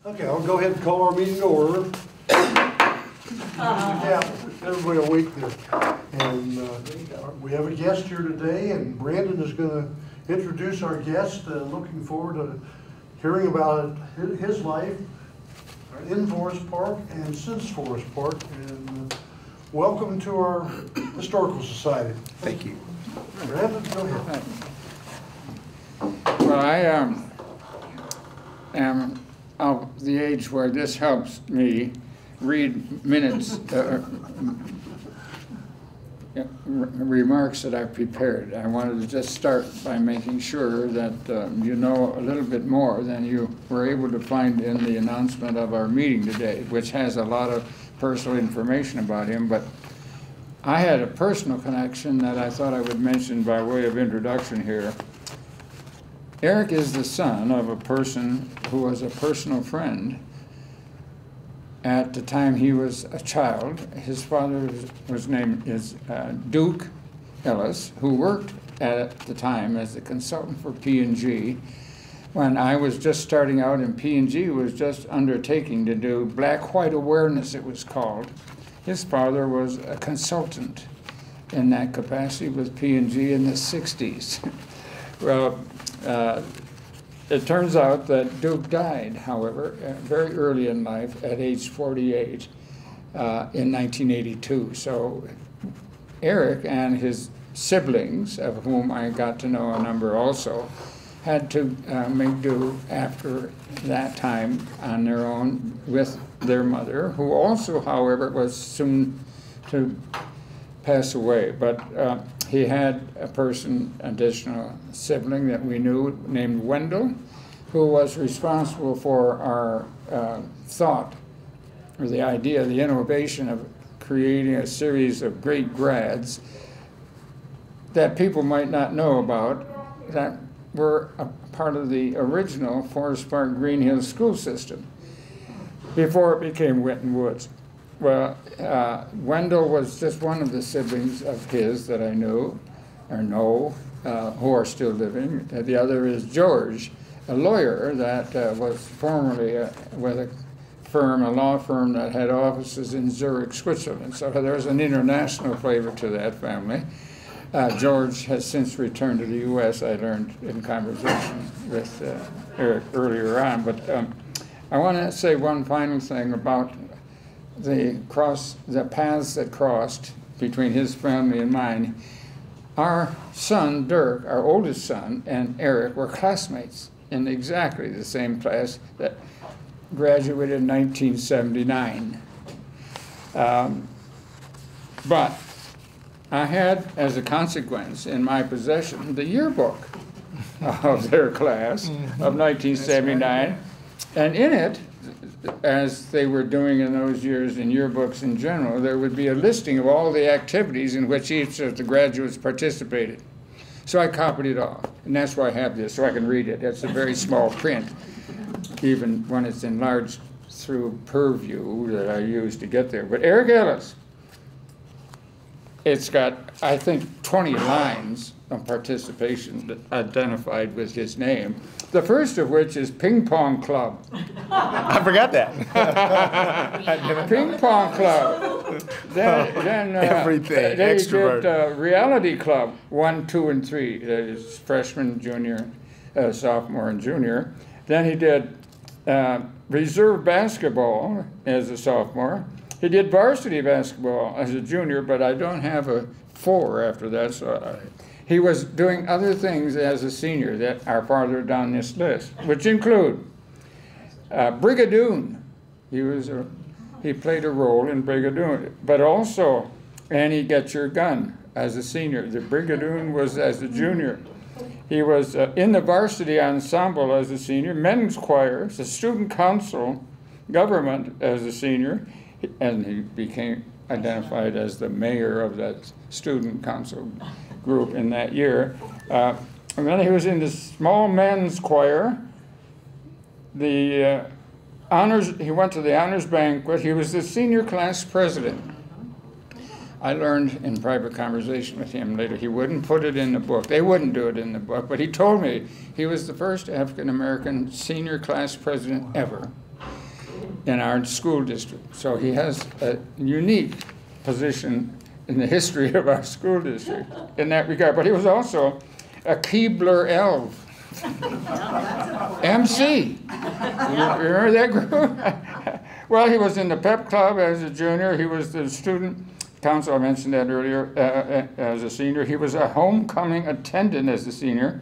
Okay, I'll go ahead and call our meeting to order. Yeah, everybody awake there. And we have a guest here today, and Brandon is going to introduce our guest. Looking forward to hearing about his life in Forest Park and since Forest Park. And welcome to our Historical Society. Thank you. Brandon, go ahead. Well, I am of the age where this helps me read minutes, remarks that I've prepared. I wanted to just start by making sure that you know a little bit more than you were able to find in the announcement of our meeting today, which has a lot of personal information about him. But I had a personal connection that I thought I would mention by way of introduction here. Eric is the son of a person who was a personal friend at the time he was a child. His father was named Duke Ellis, who worked at the time as a consultant for P&G. When I was just starting out, and P&G was just undertaking to do black-white awareness, it was called. His father was a consultant in that capacity with P&G in the 60s. Well, it turns out that Duke died, however, very early in life at age 48 in 1982. So Eric and his siblings, of whom I got to know a number also, had to make do after that time on their own with their mother, who also, however, was soon to pass away. But he had a additional sibling that we knew named Wendell, who was responsible for our thought, or the idea, the innovation of creating a series of great grads that people might not know about, that were a part of the original Forest Park Green Hills school system before it became Winton Woods. Well, Wendell was just one of the siblings of his that I knew, or know, who are still living. The other is George, a lawyer that was formerly with a law firm that had offices in Zurich, Switzerland. So there's an international flavor to that family. George has since returned to the U.S., I learned in conversation with Eric earlier on. But I want to say one final thing about the paths that crossed between his family and mine. Our son, Dirk, our oldest son, and Eric were classmates in exactly the same class that graduated in 1979. But I had, as a consequence, in my possession, the yearbook of their class of 1979. And in it, as they were doing in those years in yearbooks in general, there would be a listing of all the activities in which each of the graduates participated. So I copied it off, and that's why I have this, so I can read it. It's a very small print, even when it's enlarged through Purview that I used to get there. But Eric Ellis, it's got, I think, 20 lines of participation that identified with his name. The first of which is Ping Pong Club. I forgot that. Ping Pong Club. Then everything. Then Extrovert. he did Reality Club 1, 2, and 3. That is freshman, junior, sophomore, and junior. Then he did reserve basketball as a sophomore. He did varsity basketball as a junior, but I don't have a 4 after that. So he was doing other things as a senior that are farther down this list, which include Brigadoon. He played a role in Brigadoon, but also Annie Get Your Gun as a senior. The Brigadoon was as a junior. He was in the varsity ensemble as a senior, men's choir, the student council, government as a senior, and he became identified as the mayor of that student council group in that year. And then he was in the small men's choir. He went to the honors banquet. He was the senior class president. I learned in private conversation with him later, he wouldn't put it in the book. They wouldn't do it in the book, but he told me he was the first African-American senior class president ever. in our school district. So he has a unique position in the history of our school district in that regard. But he was also a Keebler elf. MC. You remember that group? Well, he was in the pep club as a junior. He was the student council, I mentioned that earlier, as a senior. He was a homecoming attendant as a senior.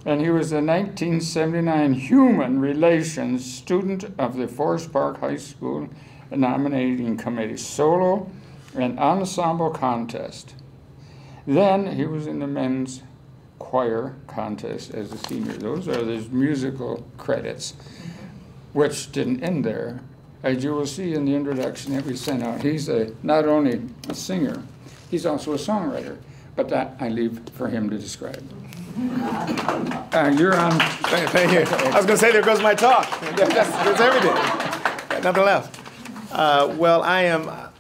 And he was a 1979 Human Relations student of the Forest Park High School nominating committee, solo and ensemble contest. Then he was in the men's choir contest as a senior. Those are his musical credits, which didn't end there. As you will see in the introduction that we sent out, he's not only a singer, he's also a songwriter, but that I leave for him to describe. You're on. Thank you. I was going to say, there goes my talk. That's everything. Nothing left. Well,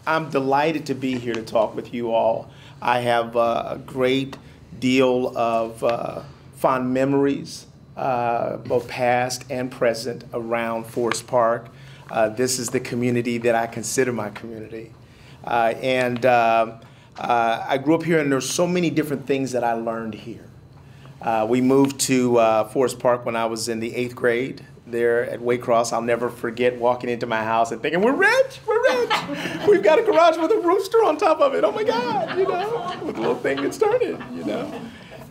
I'm delighted to be here to talk with you all. I have a great deal of fond memories, both past and present, around Forest Park. This is the community that I consider my community. I grew up here, and there's so many different things that I learned here. We moved to Forest Park when I was in the 8th grade there at Waycross. I'll never forget walking into my house and thinking, we're rich, we're rich. We've got a garage with a rooster on top of it. Oh my God, you know, with a little thing that started, you know.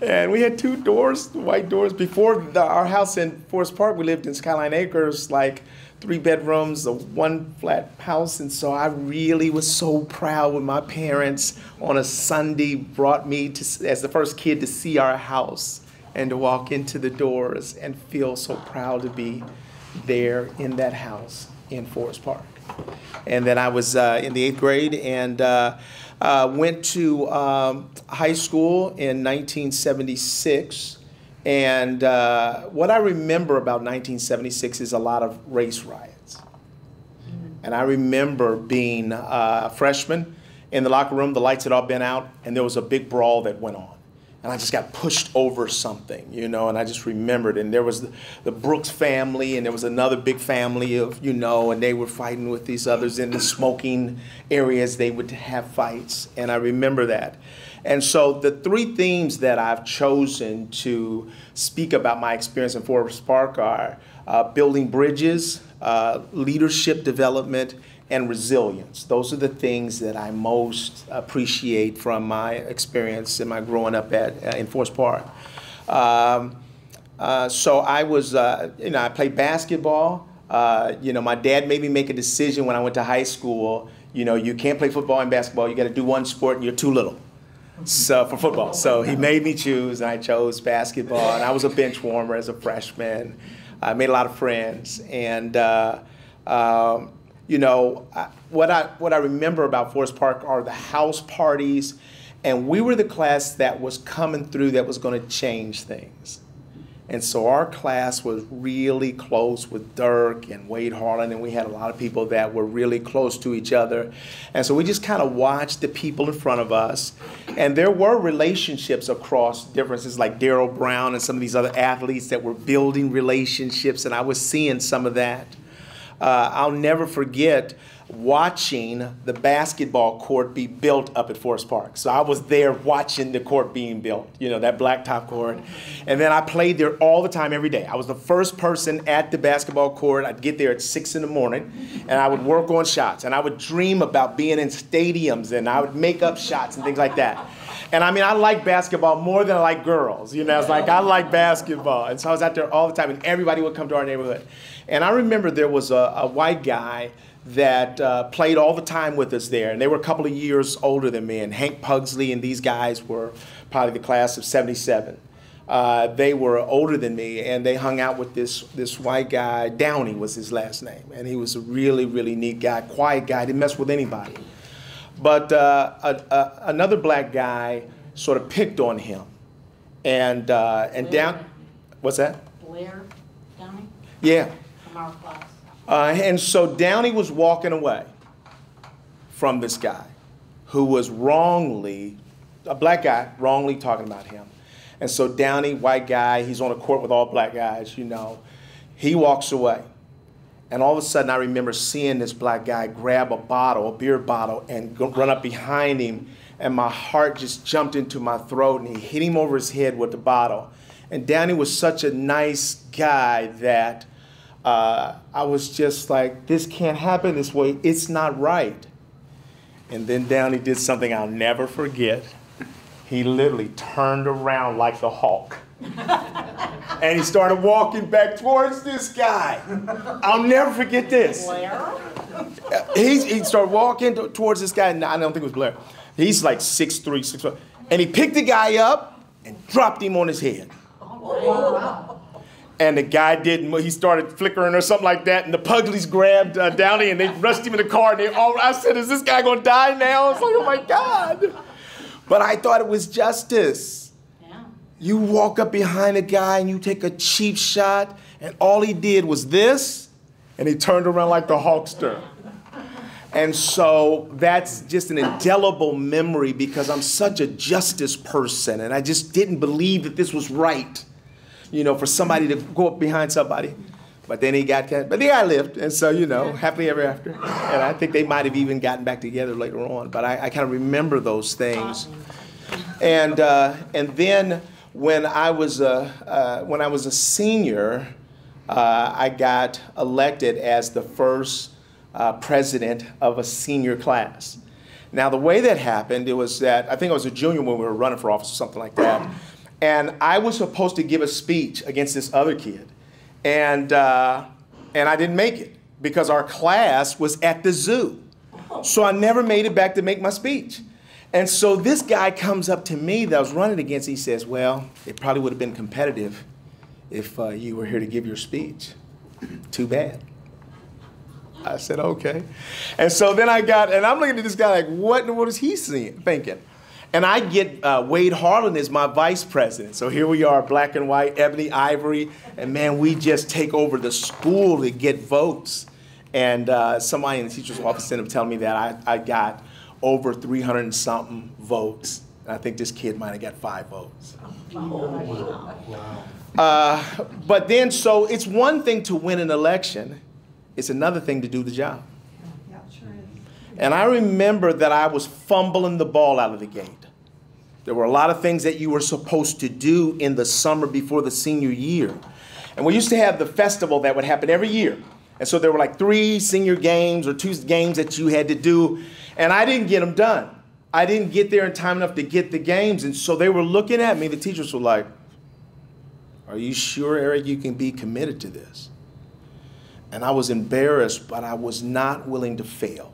And we had 2 doors, white doors. Before our house in Forest Park, we lived in Skyline Acres, like 3 bedrooms, a 1 flat house. And so I really was so proud when my parents on a Sunday brought me to, as the first kid, to see our house and to walk into the doors and feel so proud to be there in that house in Forest Park. And then I was in the 8th grade and went to high school in 1976. And what I remember about 1976 is a lot of race riots. And I remember being a freshman in the locker room, the lights had all been out, and there was a big brawl that went on. And I just got pushed over something, you know, and I just remembered. And there was the Brooks family, and there was another big family of, you know, and they were fighting with these others in the smoking areas. They would have fights, and I remember that. And so the 3 themes that I've chosen to speak about my experience in Forest Park are building bridges, leadership development, and resilience. Those are the things that I most appreciate from my experience in my growing up in Forest Park. So I was, you know, I played basketball. You know, my dad made me make a decision when I went to high school. You know, you can't play football and basketball. You got to do one sport, and you're too little. So for football, so he made me choose, and I chose basketball. And I was a bench warmer as a freshman. I made a lot of friends, and you know, what I remember about Forest Park are the house parties, and we were the class that was coming through that was going to change things. And so our class was really close with Dirk and Wade Harlan, and we had a lot of people that were really close to each other. And so we just kind of watched the people in front of us. And there were relationships across differences, like Darryl Brown and some of these other athletes that were building relationships, and I was seeing some of that. I'll never forget watching the basketball court be built up at Forest Park. So I was there watching the court being built, you know, that blacktop court. And then I played there all the time, every day. I was the first person at the basketball court. I'd get there at 6 in the morning, and I would work on shots. And I would dream about being in stadiums, and I would make up shots and things like that. And I mean, I like basketball more than I like girls. You know, it's like, I like basketball. And so I was out there all the time, and everybody would come to our neighborhood. And I remember there was a white guy that played all the time with us there. And they were a couple of years older than me. And Hank Pugsley and these guys were probably the class of 77. They were older than me, and they hung out with this white guy. Downey was his last name. And he was a really, really neat guy, quiet guy, didn't mess with anybody. But another black guy sort of picked on him. And down, what's that? Blair Downey? Yeah. From our class. And so Downey was walking away from this guy who was wrongly, a black guy, wrongly talking about him. And so Downey, white guy, he's on a court with all black guys, you know, he walks away. And all of a sudden, I remember seeing this black guy grab a bottle, a beer bottle, and run up behind him. And my heart just jumped into my throat, and he hit him over his head with the bottle. And Downey was such a nice guy that I was just like, this can't happen this way. It's not right. And then Downey did something I'll never forget. He literally turned around like the Hulk. And he started walking back towards this guy. I'll never forget this. Blair? He started walking towards this guy. No, I don't think it was Blair. He's like 6'3", 6'4". And he picked the guy up and dropped him on his head. Oh, wow. And the guy didn't, he started flickering or something like that. And the Puglies grabbed Downey and they rushed him in the car. And I said, is this guy going to die now? It's like, oh my God. But I thought it was justice. You walk up behind a guy and you take a cheap shot, and all he did was this, and he turned around like the Hulkster. And so that's just an indelible memory because I'm such a justice person, and I just didn't believe that this was right, you know, for somebody to go up behind somebody. But then he got, but the guy lived, and so, you know, happily ever after. And I think they might have even gotten back together later on, but I kind of remember those things. And then when I was a senior, I got elected as the first president of a senior class. Now, the way that happened, it was that I think I was a junior when we were running for office or something like that, and I was supposed to give a speech against this other kid, and I didn't make it because our class was at the zoo, so I never made it back to make my speech. And so this guy comes up to me that I was running against. He says, well, it probably would have been competitive if you were here to give your speech. Too bad. I said, okay. And so then and I'm looking at this guy like, what is he thinking? And I get Wade Harlan as my vice president. So here we are, black and white, ebony, ivory. And man, we just take over the school to get votes. And somebody in the teacher's office ended up telling me that I got over 300 and something votes. And I think this kid might have got 5 votes. But then, so it's one thing to win an election. It's another thing to do the job. Yeah, it sure is. And I remember that I was fumbling the ball out of the gate. There were a lot of things that you were supposed to do in the summer before the senior year. And we used to have the festival that would happen every year. And so there were like 3 senior games or 2 games that you had to do. And I didn't get them done. I didn't get there in time enough to get the games. And so they were looking at me. The teachers were like, are you sure, Eric, you can be committed to this? And I was embarrassed, but I was not willing to fail.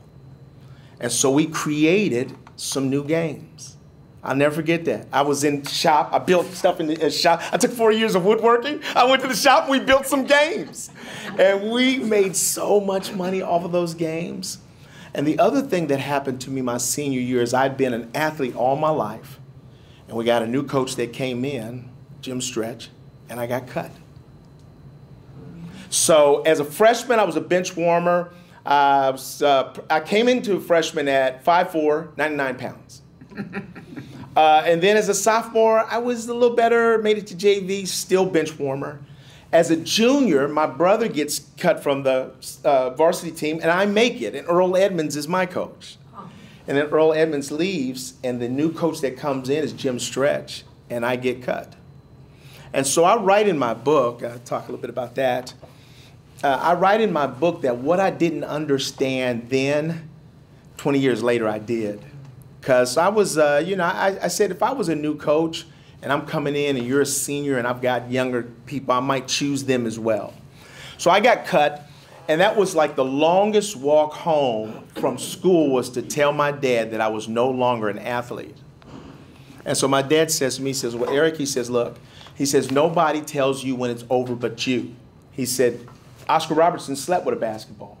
And so we created some new games. I'll never forget that. I was in shop. I built stuff in the shop. I took 4 years of woodworking. I went to the shop. We built some games. And we made so much money off of those games. And the other thing that happened to me my senior year is I'd been an athlete all my life. And we got a new coach that came in, Jim Stretch, and I got cut. So as a freshman, I was a bench warmer. I came into freshman at 5'4", 99 pounds. And then as a sophomore, I was a little better, made it to JV, still bench warmer. As a junior, my brother gets cut from the varsity team, and I make it, and Earl Edmonds is my coach. And then Earl Edmonds leaves, and the new coach that comes in is Jim Stretch, and I get cut. And so I write in my book, I'll talk a little bit about that. I write in my book that what I didn't understand then, 20 years later I did. Because I was, I said if I was a new coach and I'm coming in and you're a senior and I've got younger people, I might choose them as well. So I got cut, and that was like the longest walk home from school was to tell my dad that I was no longer an athlete. And so my dad says to me, he says, well, Eric, he says, look, he says, nobody tells you when it's over but you. He said, Oscar Robertson slept with a basketball.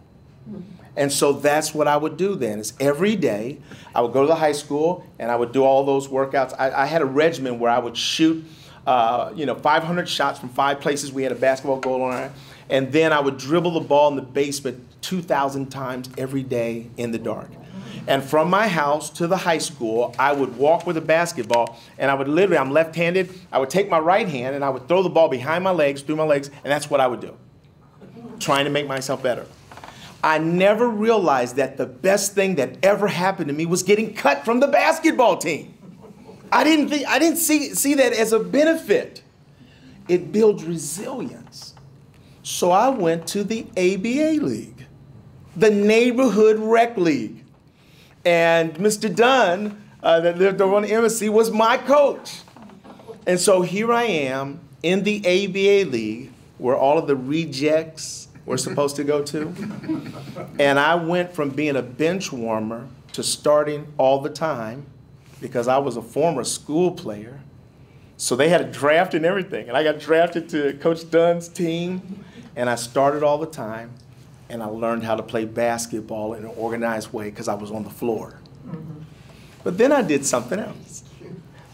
And so that's what I would do then, is every day I would go to the high school and I would do all those workouts. I had a regimen where I would shoot 500 shots from 5 places. We had a basketball goal on it. And then I would dribble the ball in the basement 2,000 times every day in the dark. And from my house to the high school, I would walk with a basketball, and I would literally, I'm left-handed, I would take my right hand and I would throw the ball behind my legs, through my legs, and that's what I would do. trying to make myself better. I never realized that the best thing that ever happened to me was getting cut from the basketball team. I didn't see that as a benefit. It builds resilience. So I went to the ABA League, the Neighborhood Rec League. And Mr. Dunn, that lived over on the embassy, was my coach. And so here I am in the ABA League, where all of the rejects were supposed to go to. And I went from being a bench warmer to starting all the time, because I was a former school player. So they had a draft and everything. And I got drafted to Coach Dunn's team. And I started all the time. And I learned how to play basketball in an organized way because I was on the floor. But then I did something else.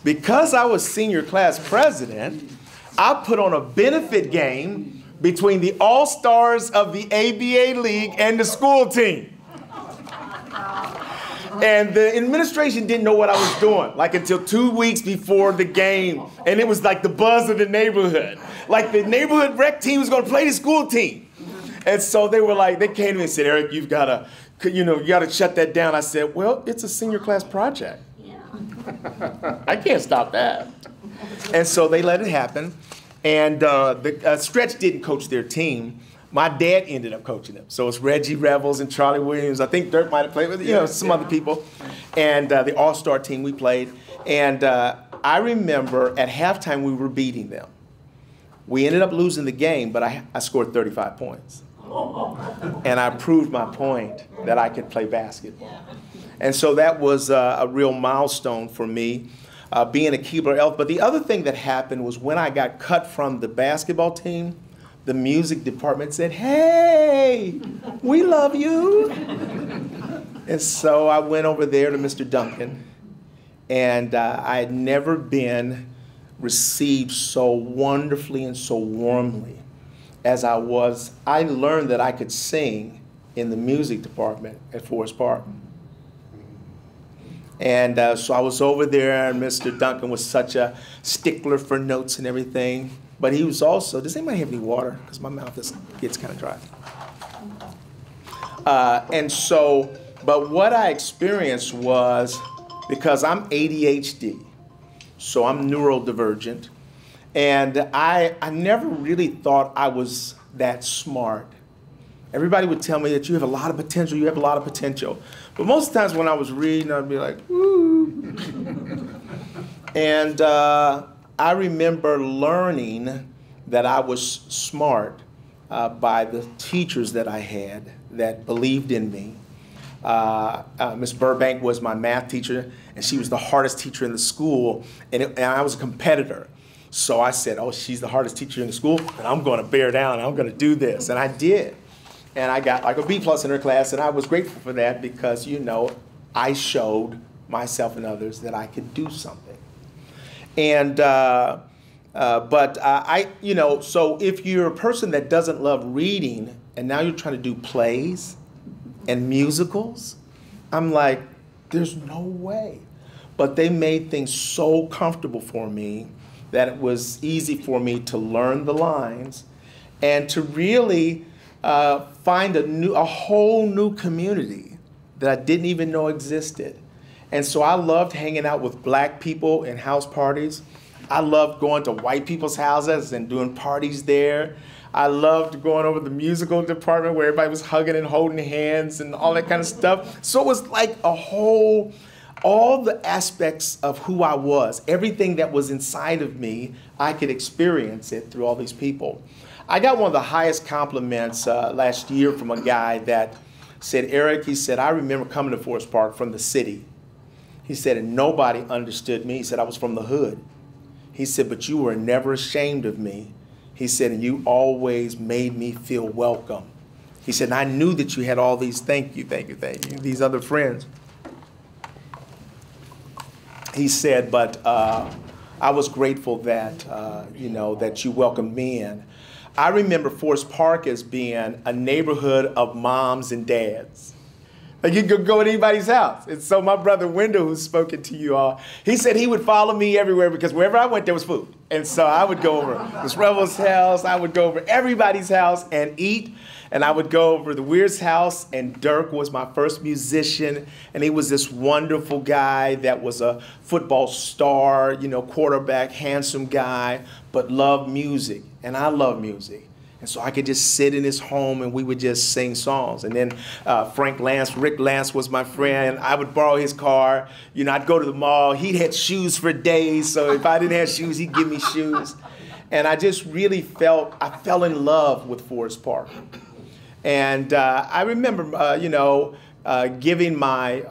Because I was senior class president, I put on a benefit game between the all-stars of the ABA League and the school team. And the administration didn't know what I was doing, like until 2 weeks before the game. And it was like the buzz of the neighborhood. Like the neighborhood rec team was gonna play the school team. And so they were like, they came to me and said, Eric, you gotta shut that down. I said, well, it's a senior class project. Yeah. I can't stop that. And so they let it happen. And Stretch didn't coach their team. My dad ended up coaching them. So it's Reggie Revels and Charlie Williams. I think Dirk might have played with, some other people. And the all-star team we played. And I remember at halftime we were beating them. We ended up losing the game, but I scored 35 points. And I proved my point that I could play basketball. And so that was a real milestone for me, being a Keebler Elf. But the other thing that happened was when I got cut from the basketball team, the music department said, hey, we love you. And so I went over there to Mr. Duncan, and I had never been received so wonderfully and so warmly as I was. I learned that I could sing in the music department at Forest Park. And so I was over there, and Mr. Duncan was such a stickler for notes and everything. But he was also, does anybody have any water? Because my mouth gets kind of dry. But what I experienced was, because I'm ADHD, so I'm neurodivergent, and I never really thought I was that smart. Everybody would tell me that you have a lot of potential, you have a lot of potential. But most times when I was reading, I'd be like, woo. And I remember learning that I was smart by the teachers that I had that believed in me. Miss Burbank was my math teacher, and she was the hardest teacher in the school, and I was a competitor. So I said, oh, she's the hardest teacher in the school, and I'm going to bear down, and I'm going to do this. And I did. And I got like a B+ in her class, and I was grateful for that because, I showed myself and others that I could do something. And, so if you're a person that doesn't love reading, and now you're trying to do plays and musicals, I'm like, there's no way. But they made things so comfortable for me that it was easy for me to learn the lines and to really find a whole new community that I didn't even know existed. And so I loved hanging out with black people in house parties. I loved going to white people's houses and doing parties there. I loved going over the musical department where everybody was hugging and holding hands and all that kind of stuff. So it was like all the aspects of who I was, everything that was inside of me, I could experience it through all these people. I got one of the highest compliments last year from a guy that said, Eric, he said, I remember coming to Forest Park from the city. He said, and nobody understood me. He said, I was from the hood. He said, but you were never ashamed of me. He said, and you always made me feel welcome. He said, and I knew that you had all these, thank you, these other friends. He said, but I was grateful that, that you welcomed me in. I remember Forest Park as being a neighborhood of moms and dads. Like you could go to anybody's house. And so my brother Wendell, who's spoken to you all, he said he would follow me everywhere because wherever I went, there was food. And so I would go over Miss Rebel's house. I would go over everybody's house and eat. And I would go over the Weir's house, and Dirk was my first musician. And he was this wonderful guy that was a football star, you know, quarterback, handsome guy, but loved music. And I love music. And so I could just sit in his home and we would just sing songs. And then Rick Lance was my friend. I would borrow his car. You know, I'd go to the mall. He had shoes for days. So if I didn't have shoes, he'd give me shoes. And I just really I fell in love with Forest Park. And I remember, giving my,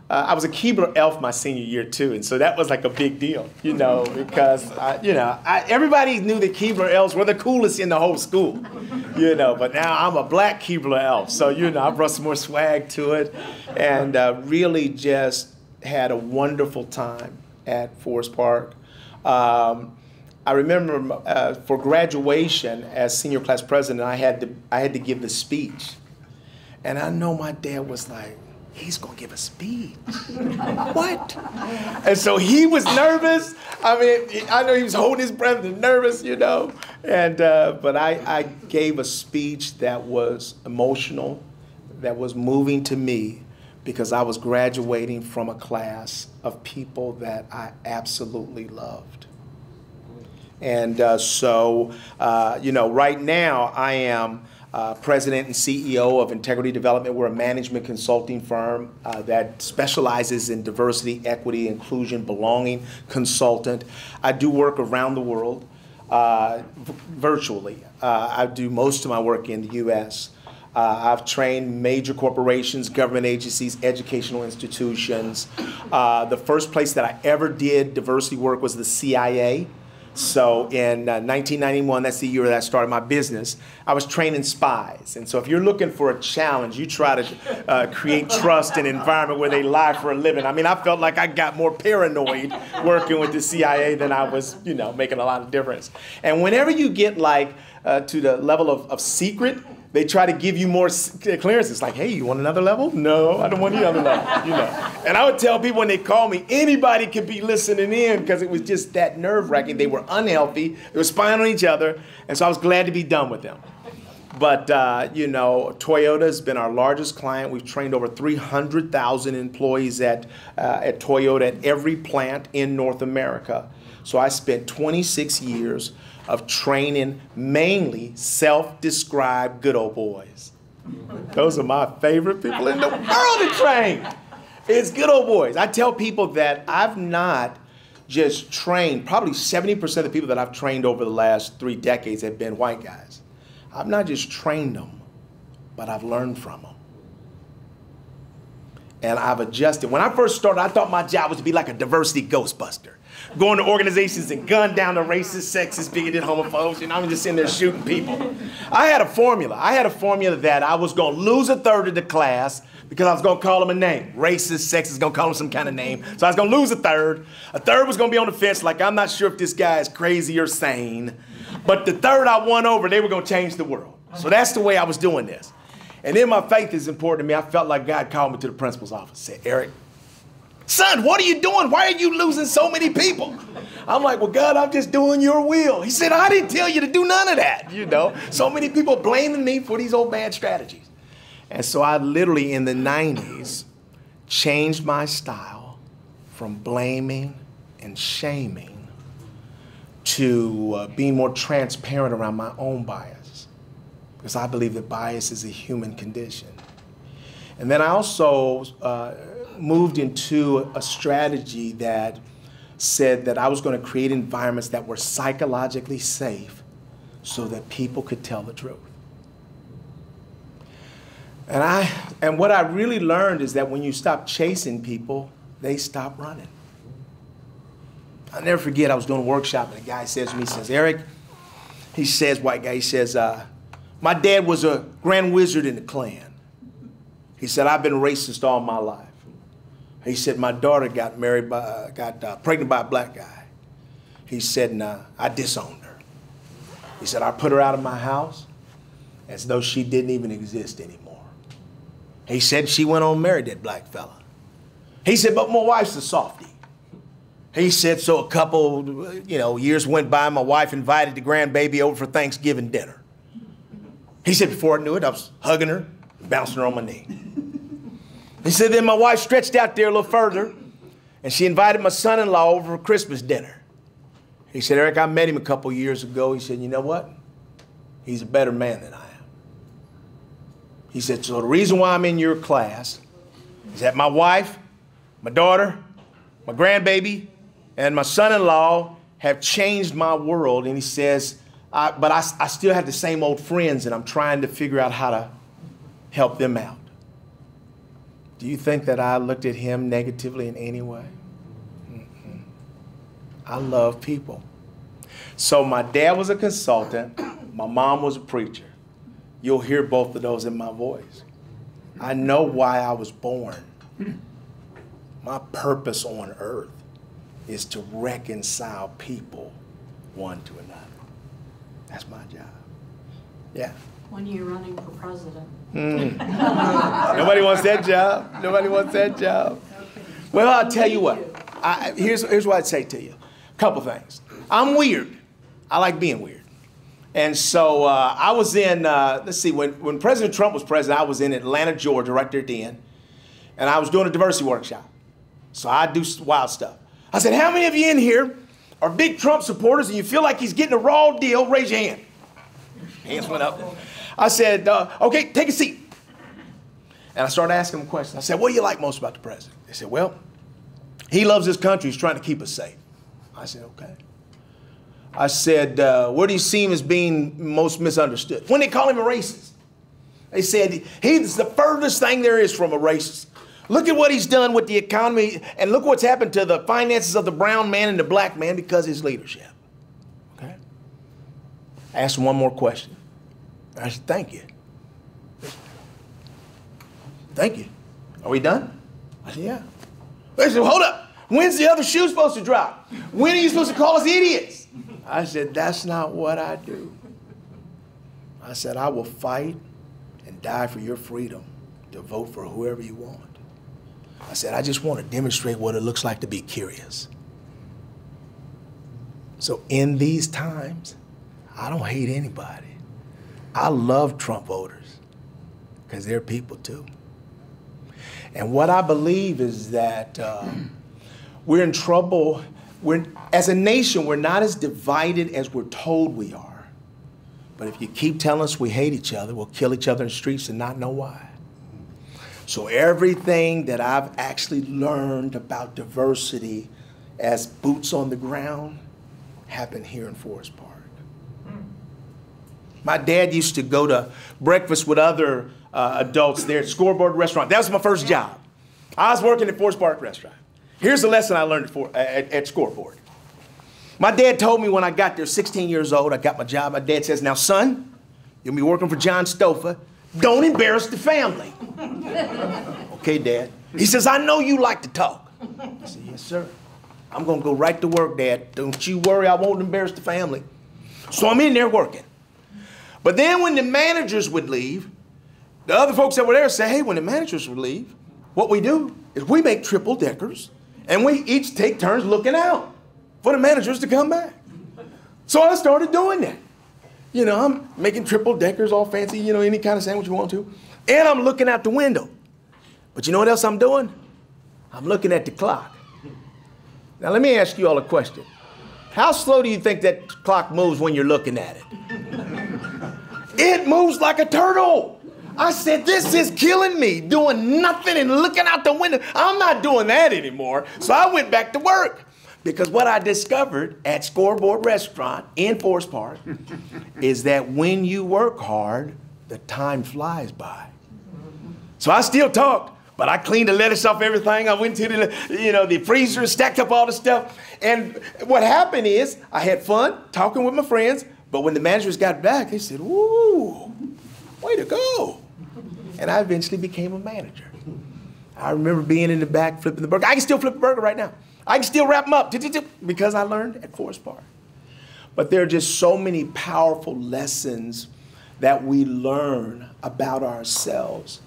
I was a Keebler elf my senior year too, and so that was like a big deal, you know, because, everybody knew that Keebler elves were the coolest in the whole school, you know, but now I'm a black Keebler elf, so, you know, I brought some more swag to it, and really just had a wonderful time at Forest Park. I remember for graduation as senior class president, I had to give the speech. And I know my dad was like, he's gonna give a speech. What? And so he was nervous. I mean, I know he was holding his breath and nervous, you know. And but I gave a speech that was emotional, that was moving to me, because I was graduating from a class of people that I absolutely loved. And right now I am president and CEO of Integrity Development. We're a management consulting firm that specializes in diversity, equity, inclusion, belonging consultant. I do work around the world virtually. I do most of my work in the U.S. I've trained major corporations, government agencies, educational institutions. The first place that I ever did diversity work was the CIA. So in 1991, that's the year that I started my business, I was training spies. And so if you're looking for a challenge, you try to create trust in an environment where they lie for a living. I mean, I felt like I got more paranoid working with the CIA than I was, you know, making a lot of difference. And whenever you get like to the level of secret, they try to give you more clearances. Like, hey, you want another level? No, I don't want any other level, you know. And I would tell people when they call me, anybody could be listening in, because it was just that nerve-wracking. They were unhealthy. They were spying on each other. And so I was glad to be done with them. But, Toyota has been our largest client. We've trained over 300,000 employees at Toyota at every plant in North America. So I spent 26 years of training mainly self-described good old boys. Those are my favorite people in the world to train. It's good old boys. I tell people that I've not just trained, probably 70% of the people that I've trained over the last 3 decades have been white guys. I've not just trained them, but I've learned from them. And I've adjusted. When I first started, I thought my job was to be like a diversity ghostbuster. Going to organizations and gun down the racist, sexist, bigoted homophobes, and I'm just in there shooting people. I had a formula. I had a formula that I was going to lose a third of the class because I was going to call them a name. Racist, sexist, going to call them some kind of name. So I was going to lose a third. A third was going to be on the fence, like, I'm not sure if this guy is crazy or sane. But the third I won over, they were going to change the world. So that's the way I was doing this. And then my faith is important to me. I felt like God called me to the principal's office, said, Eric, son, what are you doing? Why are you losing so many people? I'm like, well, God, I'm just doing your will. He said, I didn't tell you to do none of that, you know. So many people blaming me for these old bad strategies. And so I literally, in the 90s, changed my style from blaming and shaming to being more transparent around my own bias, because I believe that bias is a human condition. And then I also moved into a strategy that said that I was going to create environments that were psychologically safe so that people could tell the truth. And what I really learned is that when you stop chasing people, they stop running. I'll never forget, I was doing a workshop and a guy says to me, he says, Eric, he says, white guy, he says, my dad was a grand wizard in the Klan. He said, I've been racist all my life. He said, my daughter got pregnant by a black guy. He said, I disowned her. He said, I put her out of my house as though she didn't even exist anymore. He said she went on and married that black fella. He said, but my wife's a softie. He said, so a couple, years went by, my wife invited the grandbaby over for Thanksgiving dinner. He said, before I knew it, I was hugging her, bouncing her on my knee. He said, then my wife stretched out there a little further, and she invited my son-in-law over for Christmas dinner. He said, Eric, I met him a couple years ago. He said, you know what? He's a better man than I am. He said, so the reason why I'm in your class is that my wife, my daughter, my grandbaby, and my son-in-law have changed my world. And he says, but I still have the same old friends, and I'm trying to figure out how to help them out. Do you think that I looked at him negatively in any way? Mm-mm. I love people. So my dad was a consultant. My mom was a preacher. You'll hear both of those in my voice. I know why I was born. My purpose on earth is to reconcile people one to another. That's my job. Yeah. When you're running for president. Nobody wants that job. Nobody wants that job. Well, I'll tell you what. Here's what I'd say to you. A couple things. I'm weird. I like being weird. And so I was in, let's see, when President Trump was president, I was in Atlanta, Georgia, right there at the end. And I was doing a diversity workshop. So I do wild stuff. I said, how many of you in here are big Trump supporters and you feel like he's getting a raw deal? Raise your hand. Hands went up. I said, okay, take a seat. And I started asking them questions. I said, what do you like most about the president? They said, well, he loves his country. He's trying to keep us safe. I said, okay. I said, where do you see him as being most misunderstood? When they call him a racist. They said, he's the furthest thing there is from a racist. Look at what he's done with the economy, and look what's happened to the finances of the brown man and the black man because of his leadership. Okay? I asked him one more question. I said, thank you. Thank you. Are we done? I said, yeah. They said, hold up. When's the other shoe supposed to drop? When are you supposed to call us idiots? I said, that's not what I do. I said, I will fight and die for your freedom to vote for whoever you want. I said, I just want to demonstrate what it looks like to be curious. So in these times, I don't hate anybody. I love Trump voters because they're people too. And what I believe is that we're in trouble. As a nation, we're not as divided as we're told we are. But if you keep telling us we hate each other, we'll kill each other in the streets and not know why. So everything that I've actually learned about diversity as boots on the ground happened here in Forest Park. My dad used to go to breakfast with other adults there at Scoreboard Restaurant. That was my first job. I was working at Forest Park Restaurant. Here's the lesson I learned at Scoreboard. My dad told me when I got there, 16 years old, I got my job. My dad says, now, son, you'll be working for John Stouffer. Don't embarrass the family. Okay, Dad. He says, I know you like to talk. I said, yes, sir. I'm going to go right to work, Dad. Don't you worry, I won't embarrass the family. So I'm in there working. But then when the managers would leave, the other folks that were there say, hey, when the managers would leave, what we do is we make triple deckers and we each take turns looking out for the managers to come back. So I started doing that. You know, I'm making triple deckers, all fancy, you know, any kind of sandwich you want to. And I'm looking out the window. But you know what else I'm doing? I'm looking at the clock. Now, let me ask you all a question. How slow do you think that clock moves when you're looking at it? It moves like a turtle. I said, this is killing me, doing nothing and looking out the window. I'm not doing that anymore. So I went back to work. Because what I discovered at Scoreboard Restaurant in Forest Park is that when you work hard, the time flies by. So I still talk, but I cleaned the lettuce off everything. I went to the freezer, stacked up all the stuff. And what happened is I had fun talking with my friends, but when the managers got back, they said, ooh, way to go. And I eventually became a manager. I remember being in the back flipping the burger. I can still flip a burger right now. I can still wrap them up because I learned at Forest Park. But there are just so many powerful lessons that we learn about ourselves.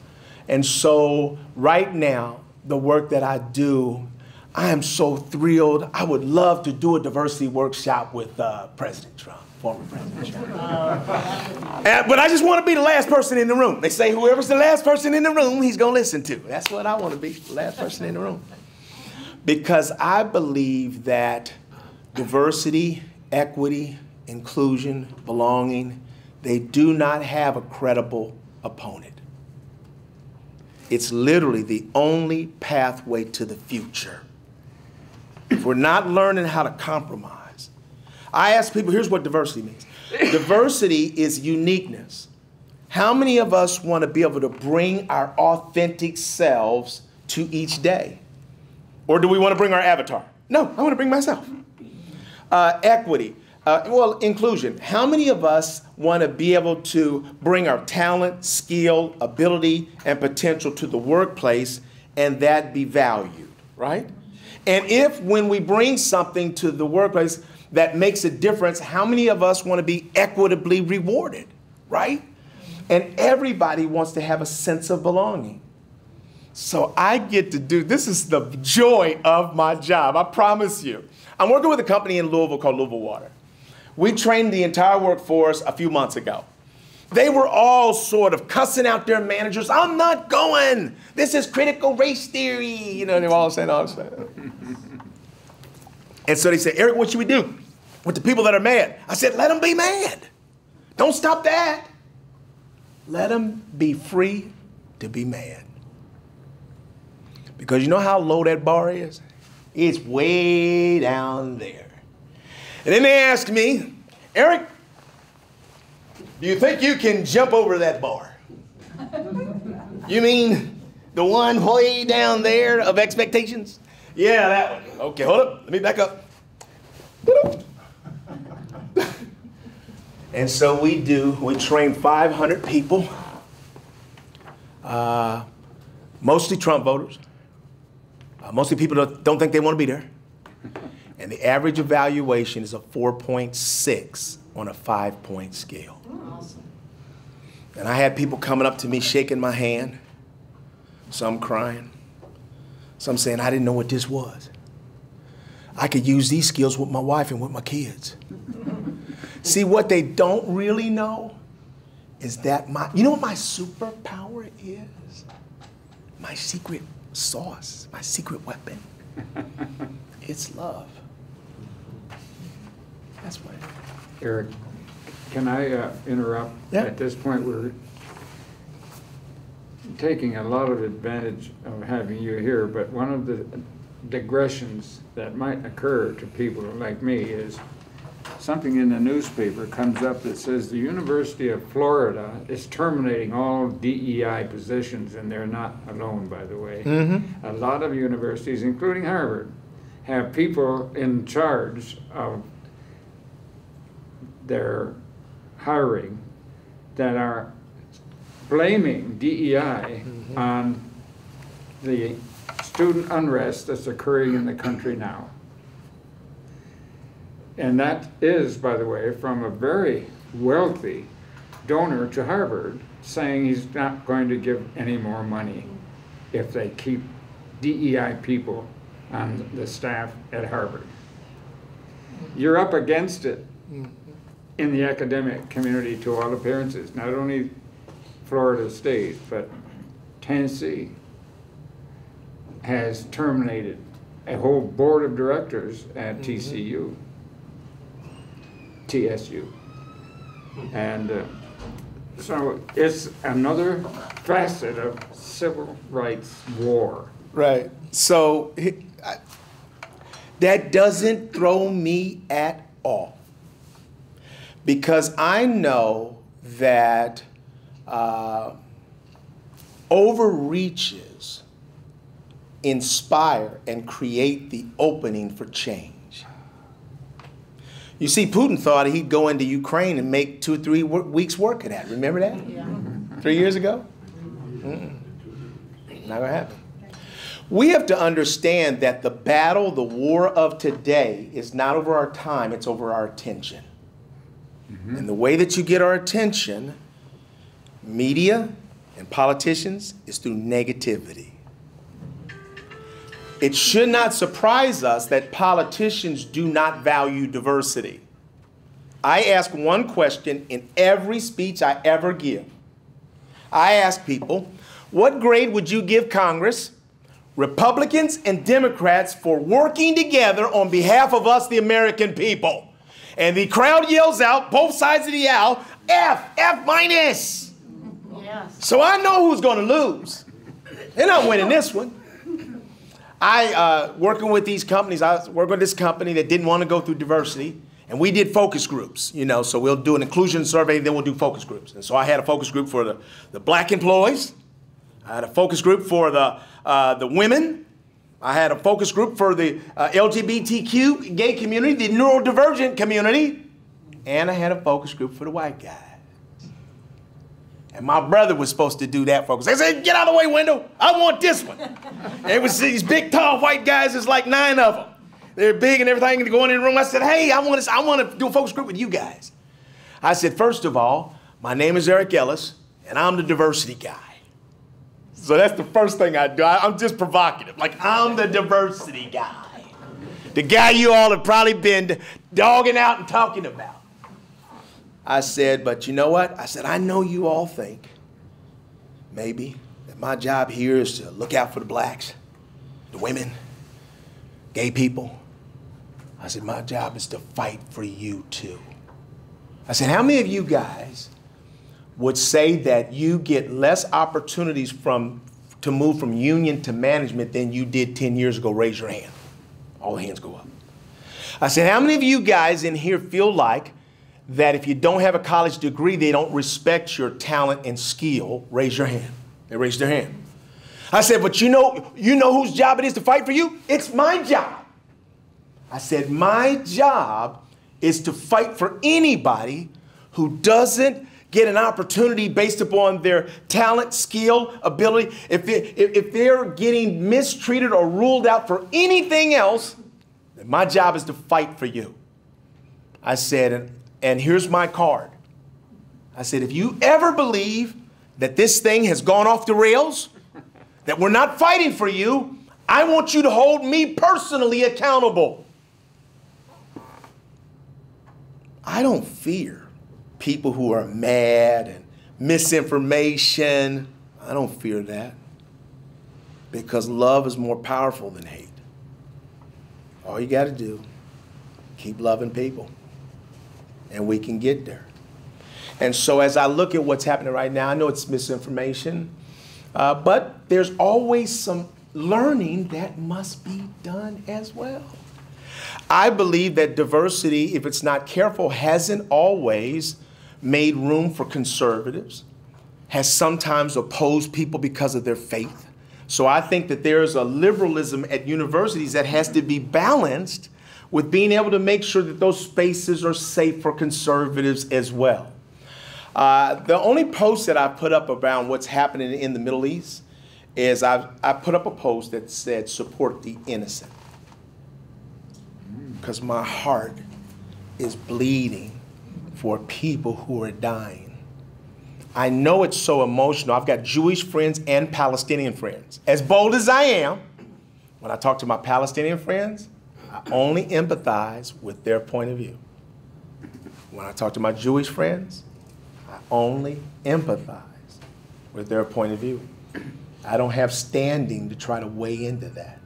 And so right now, the work that I do, I am so thrilled. I would love to do a diversity workshop with President Trump, former President Trump. But I just want to be the last person in the room. They say whoever's the last person in the room, he's going to listen to. That's what I want to be, the last person in the room. Because I believe that diversity, equity, inclusion, belonging, they do not have a credible opponent. It's literally the only pathway to the future. If we're not learning how to compromise, I ask people, here's what diversity means. Diversity is uniqueness. How many of us want to be able to bring our authentic selves to each day? Or do we want to bring our avatar? No, I want to bring myself. Equity. Well, inclusion. How many of us want to be able to bring our talent, skill, ability, and potential to the workplace and that be valued, right? And if when we bring something to the workplace that makes a difference, how many of us want to be equitably rewarded, right? And everybody wants to have a sense of belonging. So I get to do, this is the joy of my job, I promise you. I'm working with a company in Louisville called Louisville Water. We trained the entire workforce a few months ago. They were all sort of cussing out their managers. I'm not going. This is critical race theory. You know, they were all saying all this. And so they said, Eric, what should we do with the people that are mad? I said, let them be mad. Don't stop that. Let them be free to be mad. Because you know how low that bar is? It's way down there. And then they asked me, Eric, do you think you can jump over that bar? You mean the one way down there of expectations? Yeah, that one. Okay, hold up. Let me back up. And so we train 500 people, mostly Trump voters, mostly people that don't think they want to be there. And the average evaluation is a 4.6 on a 5-point scale. Awesome. And I had people coming up to me, shaking my hand, some crying, some saying, I didn't know what this was. I could use these skills with my wife and with my kids. See, what they don't really know is that you know what my superpower is? My secret sauce, my secret weapon. It's love. That's what it is. Eric, can I interrupt? Yeah. At this point, we're taking a lot of advantage of having you here, but one of the digressions that might occur to people like me is something in the newspaper comes up that says the University of Florida is terminating all DEI positions, and they're not alone, by the way. Mm-hmm. A lot of universities, including Harvard, have people in charge of their hiring that are blaming DEI on the student unrest that's occurring in the country now. And that is, by the way, from a very wealthy donor to Harvard saying he's not going to give any more money if they keep DEI people on the staff at Harvard. You're up against it in the academic community to all appearances, not only Florida State, but Tennessee has terminated a whole board of directors at TCU, TSU. And so it's another facet of civil rights war. Right. So that doesn't throw me at all. Because I know that overreaches inspire and create the opening for change. You see, Putin thought he'd go into Ukraine and make 2 or 3 weeks work of that. Remember that? Yeah. 3 years ago? Not gonna happen. We have to understand that the battle, the war of today is not over our time, it's over our attention. And the way that you get our attention, media, and politicians is through negativity. It should not surprise us that politicians do not value diversity. I ask one question in every speech I ever give. I ask people, what grade would you give Congress, Republicans and Democrats, for working together on behalf of us, the American people? And the crowd yells out, both sides of the aisle, F minus. Yes. So I know who's going to lose. They're not winning this one. Working with these companies, I was working with this company that didn't want to go through diversity, and we did focus groups, so we'll do an inclusion survey, then we'll do focus groups. And so I had a focus group for the black employees. I had a focus group for the women. I had a focus group for the LGBTQ gay community, the neurodivergent community, and I had a focus group for the white guys. And my brother was supposed to do that focus. I said, get out of the way, Wendell. I want this one. And it was these big, tall white guys. There's like 9 of them. They're big and everything. They're going in the room. I said, hey, I want to do a focus group with you guys. I said, first of all, my name is Ellis, and I'm the diversity guy. So that's the first thing I do. I'm just provocative. Like, I'm the diversity guy. The guy you all have probably been dogging out and talking about. I said, but you know what? I said, I know you all think maybe that my job here is to look out for the blacks, the women, gay people. I said, my job is to fight for you too. I said, how many of you guys would say that you get less opportunities to move from union to management than you did 10 years ago? Raise your hand. All the hands go up. I said, how many of you guys in here feel like that if you don't have a college degree, they don't respect your talent and skill? Raise your hand. They raised their hand. I said, but you know whose job it is to fight for you? It's my job. I said, my job is to fight for anybody who doesn't get an opportunity based upon their talent, skill, ability. If they're getting mistreated or ruled out for anything else, then my job is to fight for you. I said, and here's my card. I said, if you ever believe that this thing has gone off the rails, that we're not fighting for you, I want you to hold me personally accountable. I don't fear people who are mad and misinformation. I don't fear that, because love is more powerful than hate. All you got to do, keep loving people, and we can get there. And so as I look at what's happening right now, I know it's misinformation, but there's always some learning that must be done as well. I believe that diversity, if it's not careful, hasn't always made room for conservatives, has sometimes opposed people because of their faith. So I think that there's a liberalism at universities that has to be balanced with being able to make sure that those spaces are safe for conservatives as well. The only post that I put up around what's happening in the Middle East is I put up a post that said, support the innocent. Because my heart is bleeding for people who are dying. I know it's so emotional. I've got Jewish friends and Palestinian friends. As bold as I am, when I talk to my Palestinian friends, I only empathize with their point of view. When I talk to my Jewish friends, I only empathize with their point of view. I don't have standing to try to weigh into that.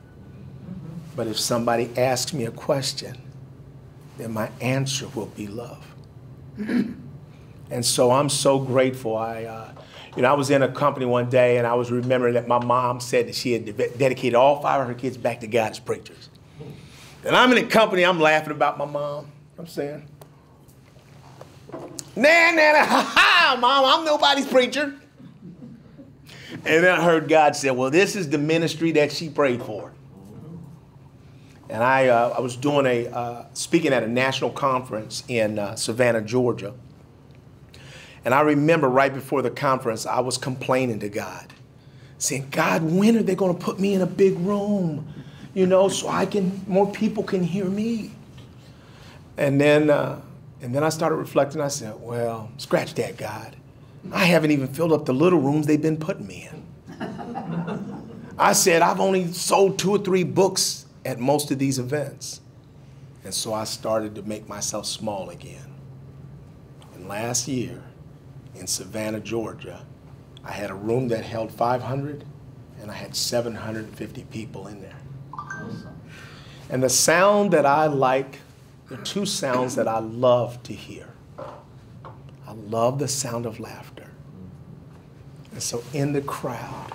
But if somebody asks me a question, then my answer will be love. And so I'm so grateful. I was in a company one day, and I was remembering that my mom said that she had dedicated all 5 of her kids back to God as preachers. And I'm in a company, I'm laughing about my mom. I'm saying, nah, ha, Mom, I'm nobody's preacher. And then I heard God say, well, this is the ministry that she prayed for. And I was doing speaking at a national conference in Savannah, Georgia. And I remember right before the conference, I was complaining to God, saying, God, when are they going to put me in a big room, so more people can hear me? And then I started reflecting. I said, well, scratch that, God. I haven't even filled up the little rooms they've been putting me in. I said, I've only sold 2 or 3 books at most of these events. And so I started to make myself small again. And last year in Savannah, Georgia, I had a room that held 500 and I had 750 people in there. And the sound that I like, there are 2 sounds that I love to hear. I love the sound of laughter. And so in the crowd,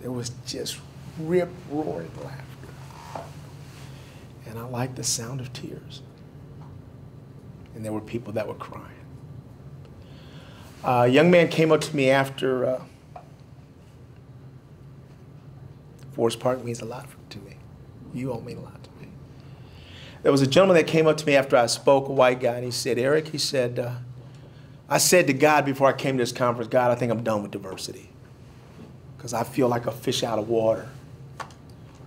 there was just rip-roaring laughter. And I like the sound of tears. And there were people that were crying. A young man came up to me after, Forest Park means a lot to me. You all mean a lot to me. There was a gentleman that came up to me after I spoke, a white guy, and he said, Eric, he said, I said to God before I came to this conference, God, I think I'm done with diversity because I feel like a fish out of water.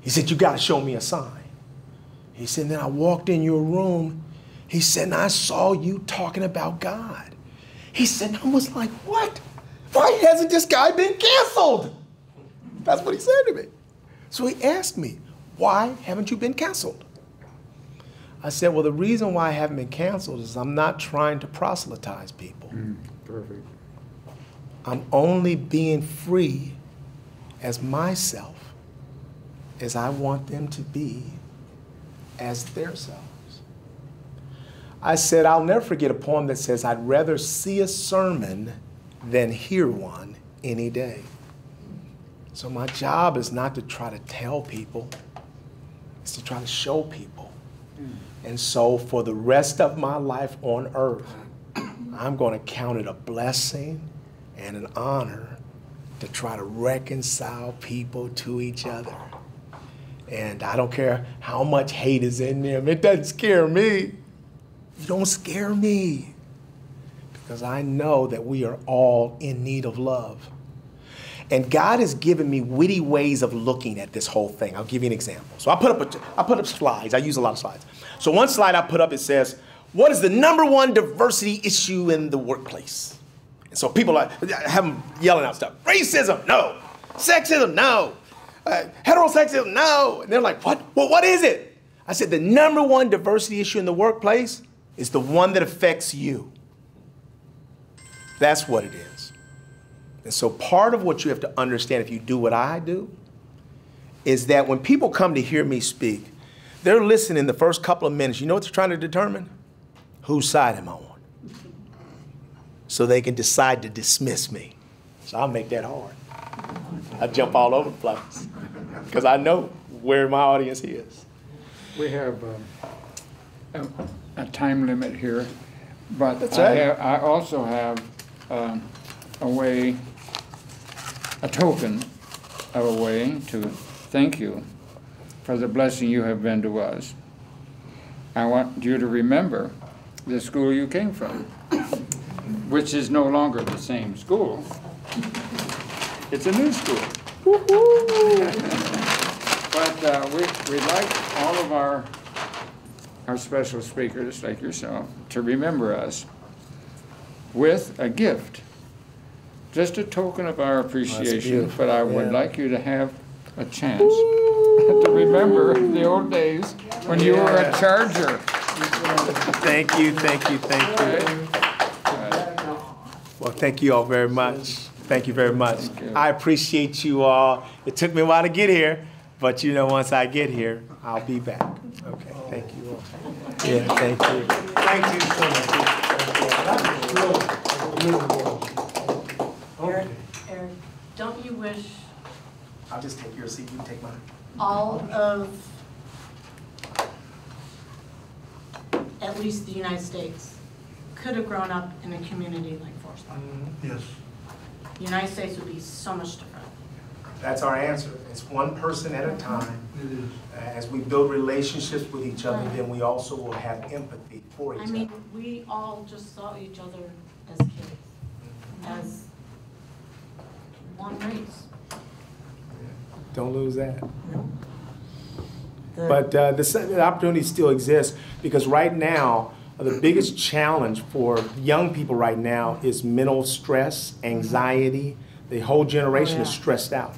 He said, you got to show me a sign. He said, then I walked in your room. He said, and I saw you talking about God. He said, I was like, what? Why hasn't this guy been canceled? That's what he said to me. So he asked me, why haven't you been canceled? I said, well, the reason why I haven't been canceled is I'm not trying to proselytize people. Perfect. I'm only being free as myself as I want them to be as their selves. I said, I'll never forget a poem that says, I'd rather see a sermon than hear one any day. So my job is not to try to tell people, it's to try to show people. And so for the rest of my life on earth, I'm going to count it a blessing and an honor to try to reconcile people to each other. And I don't care how much hate is in them. It doesn't scare me. You don't scare me. Because I know that we are all in need of love. And God has given me witty ways of looking at this whole thing. I'll give you an example. So I put up slides. I use a lot of slides. So one slide I put up, it says, what is the #1 diversity issue in the workplace? And so people have them yelling out stuff. Racism, no. Sexism, no. Heterosexism, no. And they're like, what? Well, what is it? I said, the #1 diversity issue in the workplace is the one that affects you. That's what it is. And so part of what you have to understand if you do what I do is that when people come to hear me speak, they're listening the first couple of minutes. You know what they're trying to determine? Whose side am I on? So they can decide to dismiss me. So I'll make that hard. I jump all over the place because I know where my audience is. We have a time limit here, but That's right. I also have a token of a way to thank you for the blessing you have been to us. I want you to remember the school you came from, which is no longer the same school. It's a new school. But we'd like all of our special speakers, like yourself, to remember us with a gift. Just a token of our appreciation, but I would like you to have a chance to remember the old days when you were a Charger. Thank you, thank you, thank you. Well, thank you all very much. Thank you very much. I appreciate you all. It took me a while to get here, but you know, once I get here, I'll be back. Okay, thank you all. Yeah, thank you. Thank you so much. That was really Eric, don't you wish I'll just take your seat, you take mine. all of, at least the United States, could have grown up in a community like Forest Park? Yes. The United States would be so much different. That's our answer. It's one person at a time. It is. As we build relationships with each other, then we also will have empathy for each I mean, other. we all just saw each other as kids, as one race. Don't lose that. But the opportunity still exists because right now, the biggest challenge for young people right now is mental stress, anxiety. The whole generation is stressed out.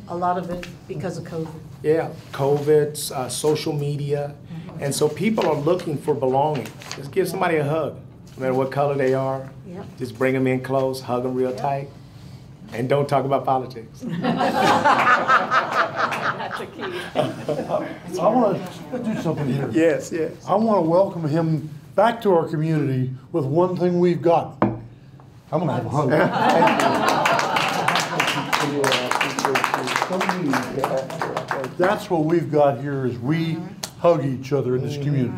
A lot of it because of COVID. Yeah, COVID, social media. And so people are looking for belonging. Just give somebody a hug, no matter what color they are. Yep. Just bring them in close, hug them real tight, and don't talk about politics. That's a key. I want to do something here. Yes, yes. I want to welcome him back to our community with one thing we've got. I'm going to have a hug. That's what we've got here is we hug each other in this community.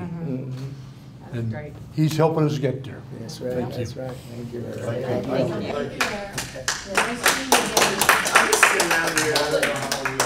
And great. he's helping us get there. That's right. Thank you. That's right. Thank you. Thank you. I'm just sitting out here. I don't know how we